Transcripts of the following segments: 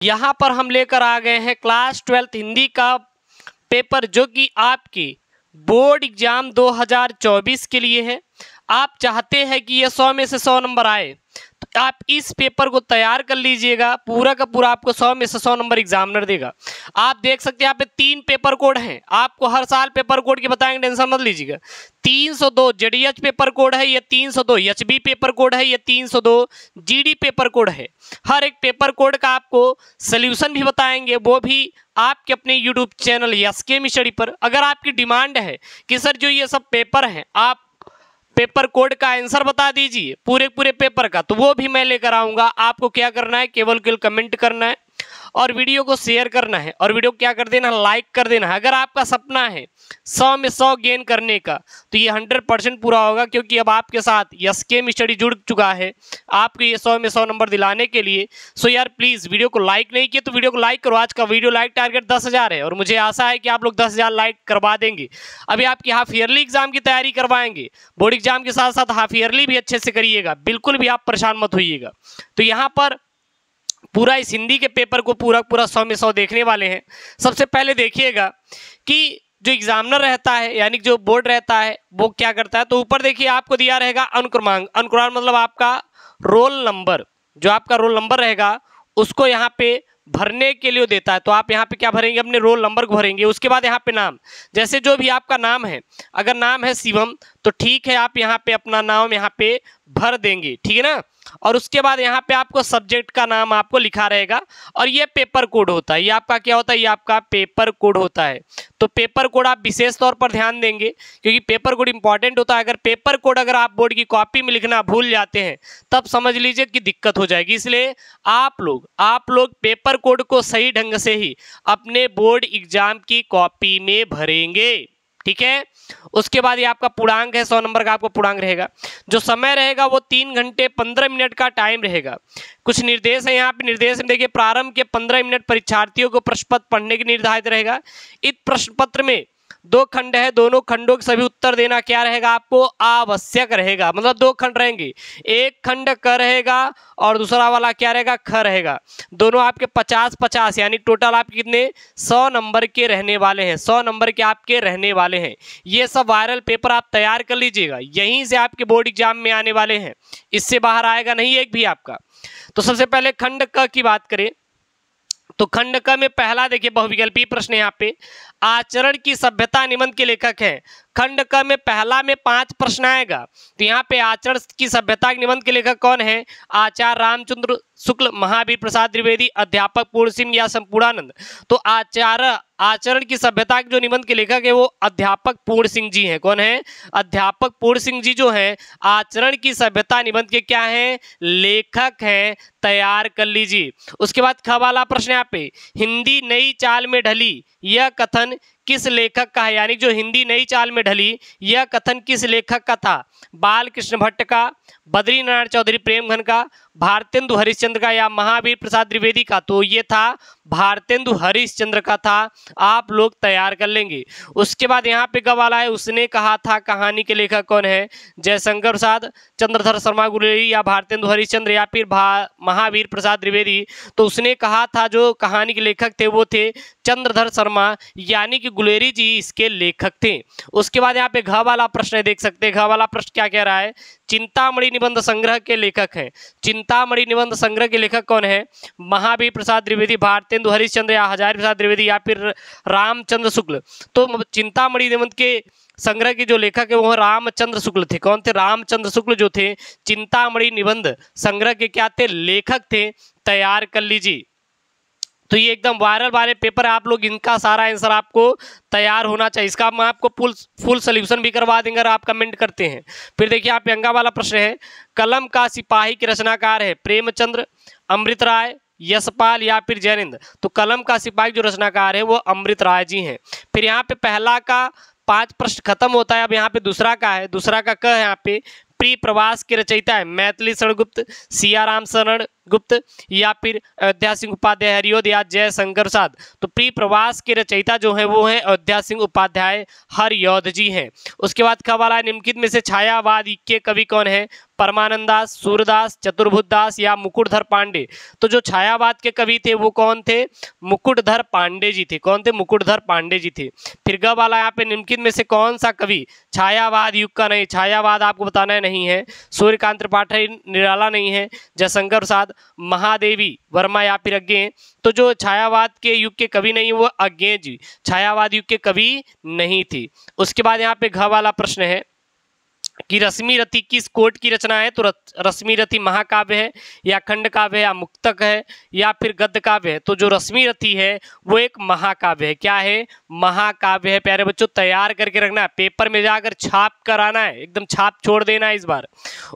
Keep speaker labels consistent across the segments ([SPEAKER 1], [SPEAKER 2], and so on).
[SPEAKER 1] यहाँ पर हम लेकर आ गए हैं क्लास 12th हिंदी का पेपर, जो कि आपकी बोर्ड एग्जाम 2024 के लिए है। आप चाहते हैं कि ये 100 में से 100 नंबर आए, तो आप इस पेपर को तैयार कर लीजिएगा। पूरा का पूरा आपको 100 में से 100 नंबर एग्जामिनर देगा। आप देख सकते हैं यहाँ पे 3 पेपर कोड हैं। आपको हर साल पेपर कोड के बताएंगे, टेंशन मत लीजिएगा। 302 जेडीएच पेपर कोड है, ये 302 एचबी पेपर कोड है, ये 302 जीडी पेपर कोड है। हर एक पेपर कोड का आपको सोल्यूशन भी बताएंगे, वो भी आपके अपने यूट्यूब चैनल एसके स्टडी पर। अगर आपकी डिमांड है कि सर जो ये सब पेपर हैं आप पेपर कोड का आंसर बता दीजिए पूरे पेपर का, तो वो भी मैं लेकर आऊँगा। आपको क्या करना है, केवल कमेंट करना है और वीडियो को शेयर करना है और वीडियो को क्या कर देना, लाइक कर देना है। अगर आपका सपना है 100 में 100 गेन करने का, तो ये 100% पूरा होगा, क्योंकि अब आपके साथ एसके स्टडी जुड़ चुका है आपको ये 100 में 100 नंबर दिलाने के लिए। सो यार प्लीज़, वीडियो को लाइक नहीं किए तो वीडियो को लाइक करो। आज का वीडियो लाइक टारगेट 10,000 है और मुझे आशा है कि आप लोग 10,000 लाइक करवा देंगे। अभी आपकी हाफ ईयरली एग्जाम की तैयारी करवाएंगे, बोर्ड एग्जाम के साथ साथ हाफ ईयरली भी अच्छे से करिएगा, बिल्कुल भी आप परेशान मत होइएगा। तो यहाँ पर पूरा इस हिंदी के पेपर को पूरा 100 में 100 देखने वाले हैं। सबसे पहले देखिएगा कि जो एग्जामिनर रहता है, यानी जो बोर्ड रहता है, वो क्या करता है। तो ऊपर देखिए आपको दिया रहेगा अनुक्रमांक। अनुक्रमांक मतलब आपका रोल नंबर, जो आपका रोल नंबर रहेगा उसको यहाँ पे भरने के लिए देता है। तो आप यहाँ पे क्या भरेंगे, अपने रोल नंबर को भरेंगे। उसके बाद यहाँ पे नाम, जैसे जो भी आपका नाम है, अगर नाम है शिवम तो ठीक है, आप यहाँ पे अपना नाम यहाँ पे भर देंगे, ठीक है ना। और उसके बाद यहाँ पे आपको सब्जेक्ट का नाम आपको लिखा रहेगा और ये पेपर कोड होता है। ये आपका क्या होता है, ये आपका पेपर कोड होता है। तो पेपर कोड आप विशेष तौर पर ध्यान देंगे, क्योंकि पेपर कोड इंपॉर्टेंट होता है। अगर पेपर कोड अगर आप बोर्ड की कॉपी में लिखना भूल जाते हैं, तब समझ लीजिए कि दिक्कत हो जाएगी। इसलिए आप लोग पेपर कोड को सही ढंग से ही अपने बोर्ड एग्जाम की कॉपी में भरेंगे, ठीक है। उसके बाद ये आपका पूर्णांक है, 100 नंबर का आपको पूर्णांक रहेगा। जो समय रहेगा वो 3 घंटे 15 मिनट का टाइम रहेगा। कुछ निर्देश है यहाँ पे, निर्देश में देखिए, प्रारंभ के 15 मिनट परीक्षार्थियों को प्रश्न पत्र पढ़ने के निर्धारित रहेगा। इस प्रश्न पत्र में 2 खंड है, दोनों खंडों के सभी उत्तर देना क्या रहेगा, आपको आवश्यक रहेगा। मतलब 2 खंड रहेंगे, एक खंड क रहेगा और दूसरा वाला क्या रहेगा, ख रहेगा। दोनों आपके 50-50 यानी टोटल आपके कितने 100 नंबर के रहने वाले हैं। 100 नंबर के आपके रहने वाले हैं। ये सब वायरल पेपर आप तैयार कर लीजिएगा, यहीं से आपके बोर्ड एग्जाम में आने वाले हैं, इससे बाहर आएगा नहीं एक भी आपका। तो सबसे पहले खंड क की बात करें तो खंड क में पहला देखिए बहुविकल्पीय प्रश्न यहाँ पे, आचरण की सभ्यता निबंध के लेखक हैं। खंड क में पहला में 5 प्रश्न आएगा। तो यहाँ पे आचरण की सभ्यता के निबंध के लेखक कौन है, आचार्य रामचंद्र शुक्ल, महावीर प्रसाद द्विवेदी, अध्यापक पूर्ण सिंह या संपूर्णानंद। तो आचरण की सभ्यता के जो निबंध के लेखक है वो अध्यापक पूर्ण सिंह जी हैं। कौन है, अध्यापक पूर्ण सिंह जी जो हैं आचरण की सभ्यता निबंध के क्या हैं, लेखक हैं। तैयार कर लीजिए। उसके बाद ख वाला प्रश्न यहाँ पे, हिंदी नई चाल में ढली यह कथन किस लेखक का है, यानी जो हिंदी नई चाल में ढली यह कथन किस लेखक का था, बाल कृष्ण भट्ट का, बद्री नारायण चौधरी प्रेमघन का, भारतेंदु हरिश्चंद्र का या महावीर प्रसाद द्विवेदी का। तो ये था भारतेंदु हरिश्चंद्र का था। आप लोग तैयार कर लेंगे। उसके बाद यहाँ पे कब वाला है, उसने कहा था कहानी के लेखक कौन है, जयशंकर प्रसाद, चंद्रधर शर्मा गुलेरी या भारतेंदु हरिश्चंद्र या फिर महावीर प्रसाद द्विवेदी। तो उसने कहा था जो कहानी के लेखक थे वो थे चंद्रधर शर्मा, यानी कि गुलेरी जी इसके लेखक थे। उसके बाद यहाँ पे घ वाला प्रश्न देख सकते हैं। घ वाला प्रश्न क्या कह रहा है, चिंतामणि निबंध संग्रह के लेखक हैं। चिंतामणि निबंध संग्रह के लेखक कौन है, महावीर प्रसाद द्विवेदी, भारतेंदु हरिश्चंद्र या हजारी प्रसाद द्विवेदी या फिर रामचंद्र शुक्ल। तो चिंतामणि निबंध के संग्रह के जो लेखक है वो रामचंद्र शुक्ल थे। कौन थे, रामचंद्र शुक्ल जो थे चिंतामणि निबंध संग्रह के क्या थे, लेखक थे। तैयार कर लीजिए। तो ये एकदम वायरल वाले पेपर है, आप लोग इनका सारा आंसर आपको तैयार होना चाहिए। इसका मैं आपको फुल सोल्यूशन भी करवा देंगे अगर आप कमेंट करते हैं। फिर देखिए आप अंगा वाला प्रश्न है, कलम का सिपाही के रचनाकार है प्रेमचंद्र, अमृत राय, यशपाल या फिर जैनिंद। तो कलम का सिपाही जो रचनाकार है वो अमृत राय जी हैं। फिर यहाँ पे पहला का 5 प्रश्न खत्म होता है। अब यहाँ पे दूसरा का है, दूसरा का क है यहाँ पे, प्री प्रवास के रचयिता है मैथिली शरण गुप्त, सियाराम शरण, गुप्त या फिर अयोध्या सिंह उपाध्याय हरियोध या जयशंकर प्रसाद। तो प्रिय प्रवास के रचयिता जो है वो है अयोध्या सिंह उपाध्याय हरियोध जी हैं। उसके बाद क्या वाला निम्नलिखित में से छायावाद के कवि कौन है? परमानंद दास, सूरदास, चतुर्भुज दास या मुकुटधर पांडे। तो जो छायावाद के कवि थे वो कौन थे? मुकुटधर पांडे जी थे। कौन थे? मुकुटधर पांडे जी थे। फिर ग वाला यहाँ पे निम्नलिखित में से कौन सा कवि छायावाद युग का नहीं? छायावाद आपको बताना नहीं है। सूर्यकांत त्रिपाठी निराला नहीं है, जयशंकर प्रसाद, महादेवी वर्मा या फिर अज्ञे। तो जो छायावाद के युग के कवि नहीं वो अज्ञे जी छायावाद युग के कवि नहीं थी। उसके बाद यहाँ पे घ वाला प्रश्न है कि रश्मि रथी किस कोट की रचना है? तो रश्मि रथी महाकाव्य है या खंड काव्य है या मुक्तक है या फिर गद्य काव्य है? तो जो रश्मि रथी है वो एक महाकाव्य है। क्या है? महाकाव्य है। प्यारे बच्चों तैयार करके रखना है, पेपर में जाकर छाप कर आना है, एकदम छाप छोड़ देना है इस बार।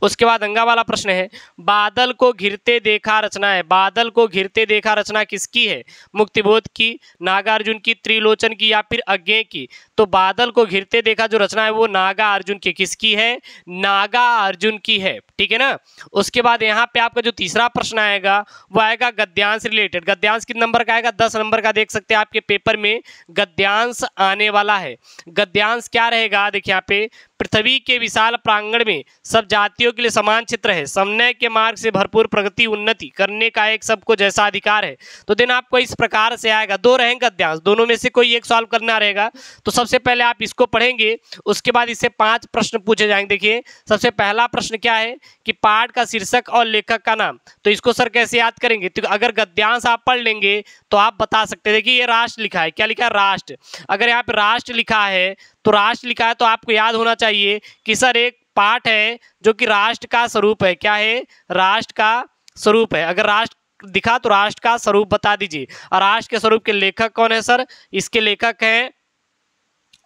[SPEAKER 1] उसके बाद अंगा वाला प्रश्न है बादल को घिरते देखा रचना है। बादल को घिरते देखा रचना किसकी है? मुक्तिबोध की, नागार्जुन की, त्रिलोचन की या फिर अज्ञे की? तो बादल को घिरते देखा जो रचना है वो नागार्जुन की किसकी है? नागार्जुन की है। ठीक है ना। उसके बाद यहाँ पे आपका जो तीसरा प्रश्न आएगा वो आएगा गद्यांश रिलेटेड। गद्यांश कितने नंबर का आएगा? 10 नंबर का। देख सकते हैं आपके पेपर में गद्यांश आने वाला है। गद्यांश क्या रहेगा? देखिए यहाँ पे पृथ्वी के विशाल प्रांगण में सब जातियों के लिए समान क्षेत्र है, समन्वय के मार्ग से भरपूर प्रगति उन्नति करने का एक सबको जैसा अधिकार है। तो दिन आपको इस प्रकार से आएगा। दो रहेंगे गद्यांश, दोनों में से कोई एक सॉल्व करना रहेगा। तो सबसे पहले आप इसको पढ़ेंगे, उसके बाद इससे 5 प्रश्न पूछे जाएंगे। देखिए सबसे पहला प्रश्न क्या है कि पाठ का शीर्षक और लेखक का नाम। तो इसको सर कैसे याद करेंगे? तो अगर गद्यांश आप पढ़ लेंगे तो आप बता सकते हैं। देखिए ये राष्ट्र लिखा है, क्या लिखा है? राष्ट्र। अगर यहाँ पे राष्ट्र लिखा है तो राष्ट्र लिखा है तो आपको याद होना चाहिए कि सर एक पाठ है जो कि राष्ट्र का स्वरूप है। क्या है? राष्ट्र का स्वरूप है। अगर राष्ट्र दिखा तो राष्ट्र का स्वरूप बता दीजिए। और राष्ट्र के स्वरूप के लेखक कौन है सर? इसके लेखक हैं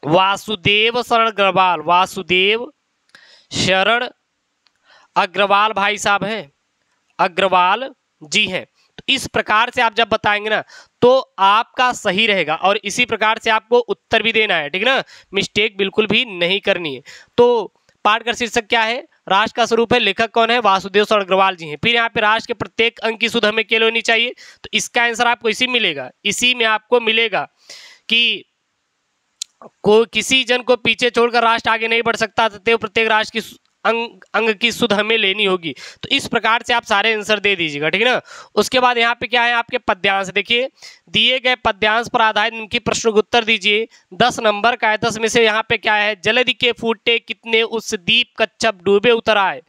[SPEAKER 1] वासुदेव शरण अग्रवाल। वासुदेव शरण अग्रवाल भाई साहब हैं, अग्रवाल जी हैं। तो इस प्रकार से आप जब बताएंगे ना तो आपका सही रहेगा और इसी प्रकार से आपको उत्तर भी देना है। ठीक है ना, मिस्टेक बिल्कुल भी नहीं करनी है। तो पाठ का शीर्षक क्या है? राष्ट्र का स्वरूप है। लेखक कौन है? वासुदेव शरण अग्रवाल जी हैं। फिर यहाँ पे राष्ट्र के प्रत्येक अंक की सुध हमें केवल होनी चाहिए। तो इसका आंसर आपको इसी मिलेगा, इसी में आपको मिलेगा कि को किसी जन को पीछे छोड़कर राष्ट्र आगे नहीं बढ़ सकता, तथा प्रत्येक राष्ट्र की अंग की सुध हमें लेनी होगी। तो इस प्रकार से आप सारे आंसर दे दीजिएगा। ठीक है ना। उसके बाद यहाँ पे क्या है आपके पद्यांश। देखिए दिए गए पद्यांश पर आधारित इनकी प्रश्न को उत्तर दीजिए। 10 नंबर का है। 10 में से यहाँ पे क्या है? जलधि के फूटे कितने उस दीप कच्छप डूबे उतर आए,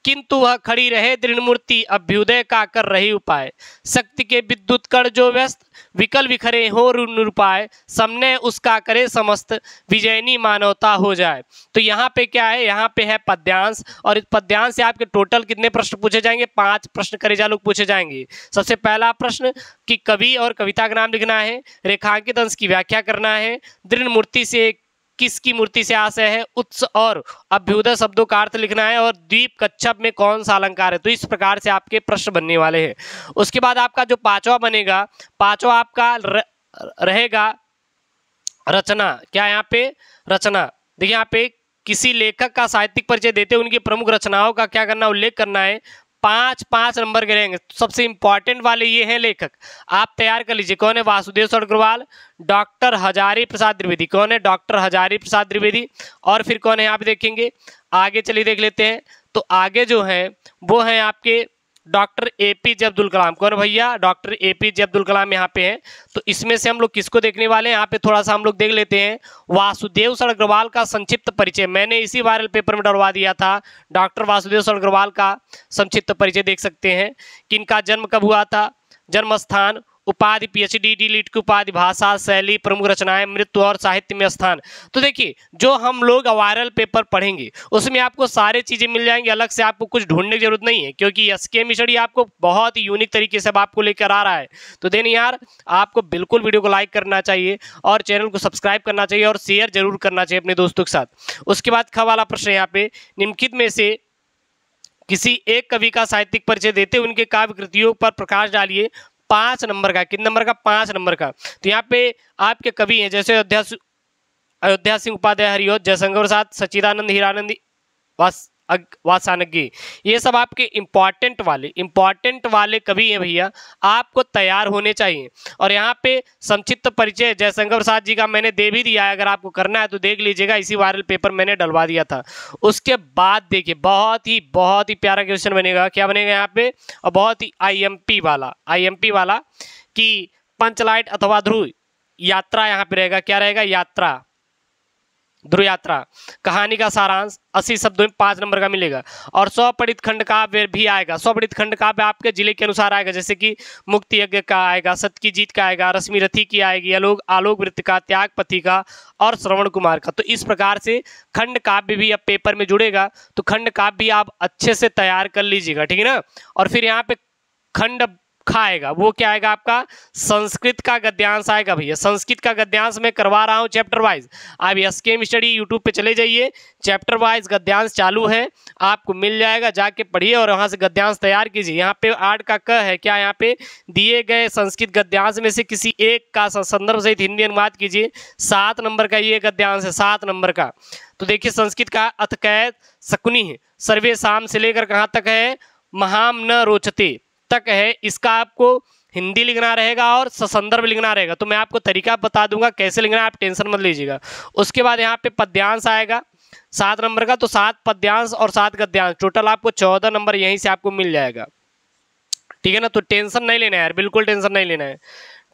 [SPEAKER 1] किंतु वह खड़ी रहे दृढ़ मूर्ति अभ्युदय का कर रही उपाय। शक्ति के विद्युत कण जो व्यस्त विकल विखरे हो निरुपाय, समन्वय उसका करे समस्त विजयनी मानवता हो जाए। तो यहाँ पे क्या है? यहाँ पे है पद्यांश और इस पद्यांश से आपके टोटल कितने प्रश्न पूछे जाएंगे? 5 प्रश्न करेजा लोग पूछे जाएंगे। सबसे पहला प्रश्न कि कवि और कविता का नाम लिखना है, रेखांकित अंश की व्याख्या करना है, दृढ़ मूर्ति से किसकी मूर्ति से आशय है, उत्स और अभ्युदय शब्दों का अर्थ लिखना है और द्वीप कच्छप में कौन सा अलंकार है। तो इस प्रकार से आपके प्रश्न बनने वाले हैं। उसके बाद आपका जो पांचवा बनेगा, पांचवा आपका रहेगा रचना। क्या यहाँ पे? रचना। देखिए यहाँ पे किसी लेखक का साहित्यिक परिचय देते हुए उनकी प्रमुख रचनाओं का क्या करना, उल्लेख करना है। 5 नंबर के रहेंगे। सबसे इंपॉर्टेंट वाले ये हैं लेखक, आप तैयार कर लीजिए। कौन है? वासुदेव शरण अग्रवाल, डॉक्टर हजारी प्रसाद द्विवेदी। कौन है? डॉक्टर हजारी प्रसाद द्विवेदी। और फिर कौन है आप देखेंगे, आगे चलिए देख लेते हैं। तो आगे जो है वो है आपके डॉक्टर एपीजे अब्दुल कलाम। कौन भैया? डॉक्टर एपीजे अब्दुल कलाम यहाँ पे हैं। तो इसमें से हम लोग किसको देखने वाले हैं? यहाँ पे थोड़ा सा हम लोग देख लेते हैं वासुदेव शरण अग्रवाल का संक्षिप्त परिचय। मैंने इसी वायरल पेपर में डलवा दिया था। डॉक्टर वासुदेव शरण अग्रवाल का संक्षिप्त परिचय देख सकते हैं कि इनका जन्म कब हुआ था, जन्म स्थान, उपाधि पीएचडी, डी.लिट की उपाधि, भाषा शैली, प्रमुख रचनाएं, मृत्यु और साहित्य में स्थान। तो देखिए जो हम लोग वायरल पेपर पढ़ेंगे उसमें आपको सारी चीजें मिल जाएंगी, अलग से आपको कुछ ढूंढने की जरूरत नहीं है, क्योंकि एसके स्टडी आपको बहुत ही यूनिक तरीके से आपको लेकर आ रहा है। तो देन यार आपको बिल्कुल वीडियो को लाइक करना चाहिए और चैनल को सब्सक्राइब करना चाहिए और शेयर जरूर करना चाहिए अपने दोस्तों के साथ। उसके बाद ख वाला प्रश्न यहाँ पे, निम्नलिखित में से किसी एक कवि का साहित्यिक परिचय देते हुए उनके काव्य कृतियों पर प्रकाश डालिए। 5 नंबर का। कितने नंबर का? 5 नंबर का। तो यहाँ पे आपके कवि हैं जैसे अयोध्या सिंह उपाध्याय हरियोध, जयशंकर प्रसाद, सच्चिदानंद हीरानंदी, वासानगी, ये सब आपके इंपॉर्टेंट वाले कवि हैं भैया, आपको तैयार होने चाहिए। और यहाँ पे संक्षिप्त परिचय जयशंकर प्रसाद जी का मैंने दे भी दिया है, अगर आपको करना है तो देख लीजिएगा, इसी वायरल पेपर मैंने डलवा दिया था। उसके बाद देखिए बहुत ही प्यारा क्वेश्चन बनेगा, क्या बनेगा यहाँ पे, और बहुत ही आईएमपी वाला कि पंचलाइट अथवा ध्रुव यात्रा यहाँ पे रहेगा, क्या रहेगा, यात्रा, ध्रुव यात्रा, कहानी का सारांश 80 शब्दों में 5 नंबर का मिलेगा। और 100 पठित खंड काव्य भी आएगा, 100 पठित खंड काव्य आपके जिले के अनुसार आएगा, जैसे कि मुक्ति यज्ञ का आएगा, सत्य की जीत का आएगा, रश्मि रथी की आएगी, आलोक वृत्त का, त्यागपति का और श्रवण कुमार का। तो इस प्रकार से खंड काव्य भी अब पेपर में जुड़ेगा, तो खंड काव्य भी आप अच्छे से तैयार कर लीजिएगा, ठीक है ना। और फिर यहाँ पे खंड खा आएगा, वो क्या आएगा आपका, संस्कृत का गद्यांश आएगा भैया। संस्कृत का गद्यांश मैं करवा रहा हूँ चैप्टर वाइज, आप एसकेएम स्टडी यूट्यूब पे चले जाइए, चैप्टर वाइज गद्यांश चालू है, आपको मिल जाएगा, जाके पढ़िए और वहाँ से गद्यांश तैयार कीजिए। यहाँ पे 8 का क है, क्या यहाँ पे दिए गए संस्कृत गद्यांश में से किसी एक का संदर्भ सहित हिंदी अनुवाद कीजिए। 7 नंबर का ये गद्यांश है, 7 नंबर का। तो देखिए संस्कृत का अथकैत शकुनी है, सर्वे शाम से लेकर कहाँ तक है, महाम न रोचते तक है, इसका आपको हिंदी लिखना रहेगा और संदर्भ लिखना रहेगा। तो मैं आपको तरीका बता दूंगा कैसे लिखना है, आप टेंशन मत लीजिएगा। उसके बाद यहाँ पे पद्यांश आएगा 7 नंबर का, तो 7 पद्यांश और 7 गद्यांश, टोटल आपको 14 नंबर यहीं से आपको मिल जाएगा, ठीक है ना। तो टेंशन नहीं लेना है यार, बिल्कुल टेंशन नहीं लेना है,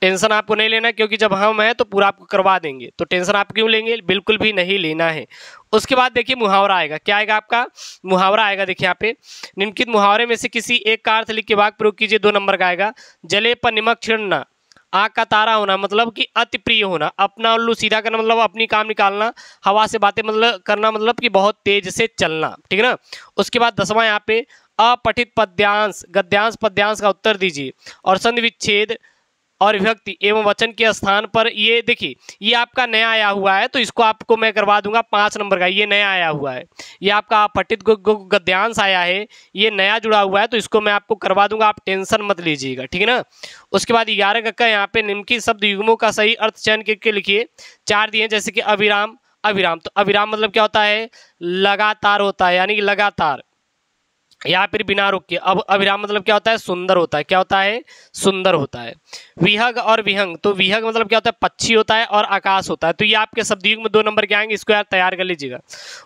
[SPEAKER 1] टेंशन आपको नहीं लेना है, क्योंकि जब हम हैं तो पूरा आपको करवा देंगे, तो टेंशन आप क्यों लेंगे, बिल्कुल भी नहीं लेना है। उसके बाद देखिए मुहावरा आएगा, क्या आएगा आपका, मुहावरा आएगा। देखिए यहाँ पे निम्नलिखित मुहावरे में से किसी एक का अर्थ लिख के वाक्य प्रयोग कीजिए, 2 नंबर का आएगा। जले पर नमक छिड़ना, आग का तारा होना मतलब कि अति प्रिय होना, अपना उल्लू सीधा करना मतलब अपनी काम निकालना, हवा से बातें मतलब करना मतलब कि बहुत तेज से चलना, ठीक है ना। उसके बाद 10वां यहाँ पे अपठित पद्यांश, गद्यांश पद्यांश का उत्तर दीजिए। और संधि विच्छेद और विभक्ति एवं वचन के स्थान पर, ये देखिए ये आपका नया आया हुआ है, तो इसको आपको मैं करवा दूंगा 5 नंबर का, ये नया आया हुआ है, ये आपका अपठित गद्यांश आया है, ये नया जुड़ा हुआ है, तो इसको मैं आपको करवा दूंगा, आप टेंशन मत लीजिएगा, ठीक है ना। उसके बाद 11 का यहाँ पे निम्नलिखित शब्द युग्मों का सही अर्थ चयन करके लिखिए। 4 दिए, जैसे कि अविराम, तो अविराम मतलब क्या होता है, लगातार होता है, यानी कि लगातार, या फिर बिना रुके। अब अविराम मतलब क्या होता है, सुंदर होता है, क्या होता है, सुंदर होता है। विहग और विहंग, तो विहग मतलब क्या होता है, पक्षी होता है, और आकाश होता है। तो ये आपके शब्दयुग में 2 नंबर के आएंगे, इसको यार तैयार कर लीजिएगा।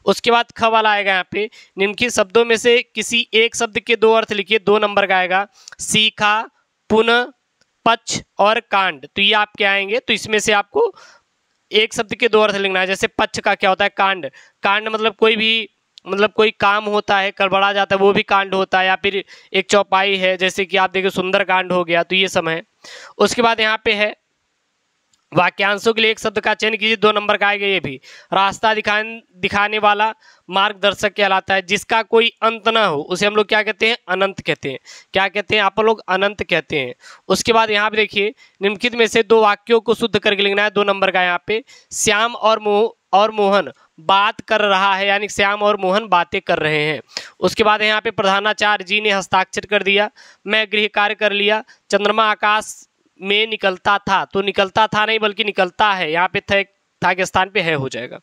[SPEAKER 1] उसके बाद ख वाला आएगा यहाँ पे, निम्नलिखित शब्दों में से किसी एक शब्द के 2 अर्थ लिखिए, 2 नंबर का आएगा। सीखा, पुनः, पक्ष और कांड, तो ये आपके आएंगे। तो इसमें से आपको एक शब्द के 2 अर्थ लिखना है। जैसे पक्ष का क्या होता है, कांड, कांड मतलब कोई भी, मतलब कोई काम होता है, गड़बड़ा जाता है, वो भी कांड होता है। या फिर एक चौपाई है, जैसे कि आप देखिए सुंदर कांड हो गया, तो ये सब है। उसके बाद यहाँ पे है वाक्यांशों के लिए एक शब्द का चयन कीजिए, 2 नंबर का आएगा। ये भी रास्ता दिखाने वाला मार्गदर्शक कहलाता है, जिसका कोई अंत ना हो उसे हम लोग क्या कहते हैं, अनंत कहते हैं। क्या कहते हैं आप लोग, अनंत कहते हैं। उसके बाद यहाँ पे देखिए निम्नलिखित में से 2 वाक्यों को शुद्ध करके लिखना है, 2 नंबर का यहाँ पे। श्याम और मोहन बात कर रहा है, यानी श्याम और मोहन बातें कर रहे हैं। उसके बाद यहाँ पे प्रधानाचार्य जी ने हस्ताक्षर कर दिया, मैं गृह कार्य कर लिया, चंद्रमा आकाश में निकलता था, तो निकलता था नहीं बल्कि निकलता है, यहाँ पे था के स्थान पे है हो जाएगा।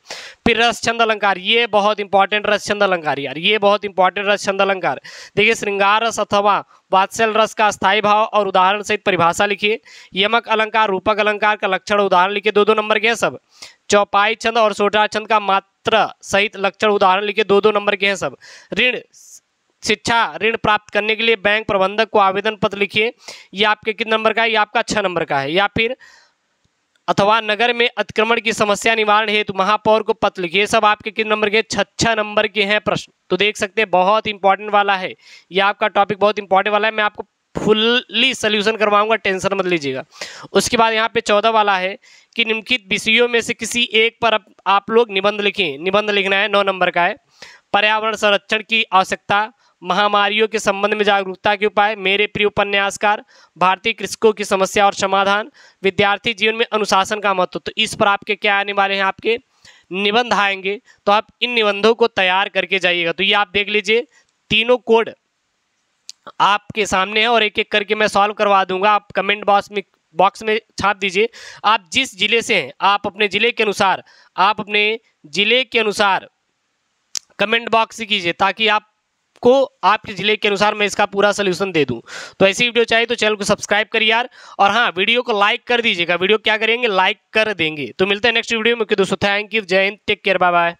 [SPEAKER 1] फिर रस छंद अलंकार, ये बहुत इंपॉर्टेंट रस छंद अलंकार यार, ये बहुत इंपॉर्टेंट रस छंद अलंकार। देखिए श्रृंगार रस अथवा वात्सल रस का स्थायी भाव और उदाहरण सहित परिभाषा लिखिए। यमक अलंकार, रूपक अलंकार का लक्षण उदाहरण लिखिए, 2-2 नंबर के हैं सब। चौपाई छंद और सोटा छंद का मात्रा सहित लक्षण उदाहरण लिखिए, 2-2 नंबर के हैं सब। ऋण शिक्षा, ऋण प्राप्त करने के लिए बैंक प्रबंधक को आवेदन पत्र लिखिए, ये आपके कितने नंबर का है, ये आपका 6 नंबर का है। या फिर अथवा नगर में अतिक्रमण की समस्या निवारण हेतु महापौर को पत्र लिखिए, सब आपके कितने नंबर के, 6 नंबर के हैं प्रश्न। तो देख सकते हैं बहुत इंपॉर्टेंट वाला है, ये आपका टॉपिक बहुत इंपॉर्टेंट वाला है, मैं आपको फुल्ली सोल्यूशन करवाऊंगा, टेंशन मत लीजिएगा। उसके बाद यहाँ पे 14 वाला है कि निम्नलिखित विषयों में से किसी एक पर आप लोग निबंध लिखें, निबंध लिखना है, 9 नंबर का है। पर्यावरण संरक्षण की आवश्यकता, महामारियों के संबंध में जागरूकता के उपाय, मेरे प्रिय उपन्यासकार, भारतीय कृषकों की समस्या और समाधान, विद्यार्थी जीवन में अनुशासन का महत्व। तो इस पर आपके क्या आने वाले हैं, आपके निबंध आएंगे, तो आप इन निबंधों को तैयार करके जाइएगा। तो ये आप देख लीजिए, तीनों कोड आपके सामने है और एक एक करके मैं सॉल्व करवा दूंगा, आप कमेंट बॉक्स में छाप दीजिए। आप जिस जिले से हैं, आप अपने जिले के अनुसार कमेंट बॉक्स से कीजिए, ताकि आपको आपके जिले के अनुसार मैं इसका पूरा सोल्यूशन दे दूं। तो ऐसी वीडियो चाहिए तो चैनल को सब्सक्राइब करिए यार, और हाँ, वीडियो को लाइक कर दीजिएगा। वीडियो क्या करेंगे, लाइक कर देंगे। तो मिलते हैं नेक्स्ट वीडियो में। दोस्तों थैंक यू, जय हिंद, टेक केयर, बाय बाय।